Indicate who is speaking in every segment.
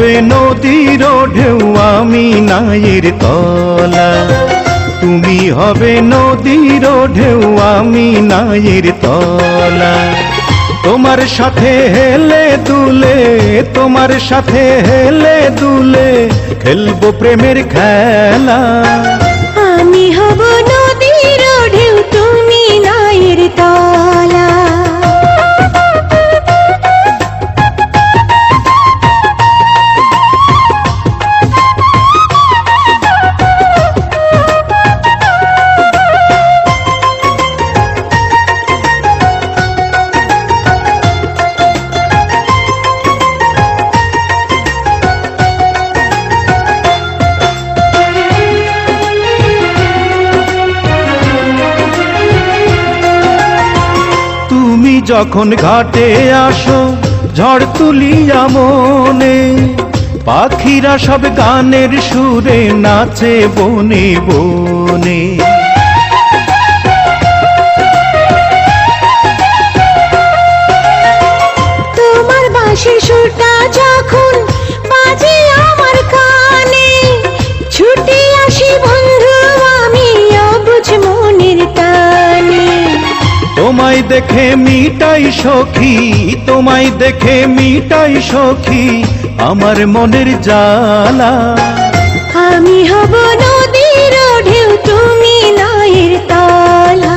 Speaker 1: হবে নদীর ঢেউ আমি নায়ের তলা, তুমি হবে নদীর ঢেউ আমি নায়ের তলা। তোমার সাথে হেলে দুলে, তোমার সাথে হেলে দুলে খেলবো প্রেমের খেলা।
Speaker 2: আমি হব নদীর ঢেউ তুমি নায়ের তলা।
Speaker 1: যখন ঘাটে আসো ঝড় তুলিয়া মনে, পাখিরা সব গানের সুরে নাচে বনে বনে।
Speaker 2: তোমার বাঁশির সুরটা যখন বাজে আমার কানে, ছুটে আসি বন্ধু আমি অবুঝ মনের টানে।
Speaker 1: তোমায় দেখে মিটাই সখী, তোমায় দেখে মিটাই সখী আমার মনের জ্বালা।
Speaker 2: আমি হব নদীর ঢেউ তুমি নায়ের তলা।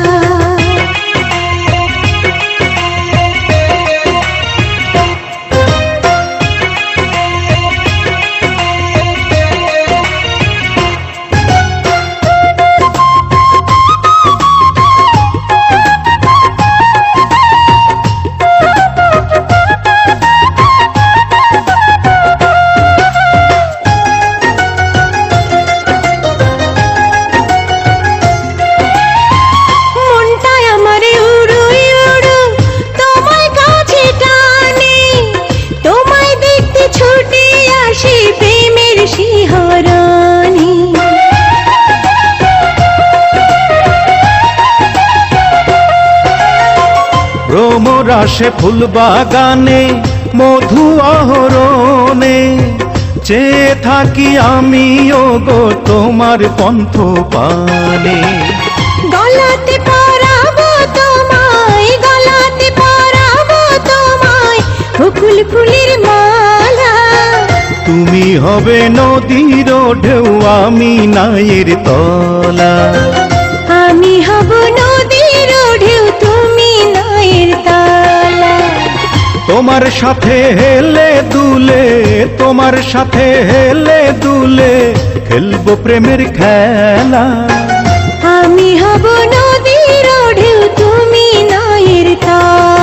Speaker 1: ভ্রমরাসে ফুল বাগানে মধু আহরণে, চেয়ে থাকি আমি ওগো তোমার পন্থ পানে।
Speaker 2: গলাতে পরাবো তোমায়, গলাতে পরাবো তোমায় বকুল ফুলের মালা।
Speaker 1: তুমি হবে নদীর ঢেউ আমি নায়ের তলা,
Speaker 2: আমি হব নদীর ঢেউ তুমি নায়ের তলা।
Speaker 1: তোমার সাথে হেলে দুলে, তোমার সাথে হেলে দুলে খেলবো প্রেমের খেলা।
Speaker 2: আমি হব নদীর ঢেউ তুমি নায়ের তলা।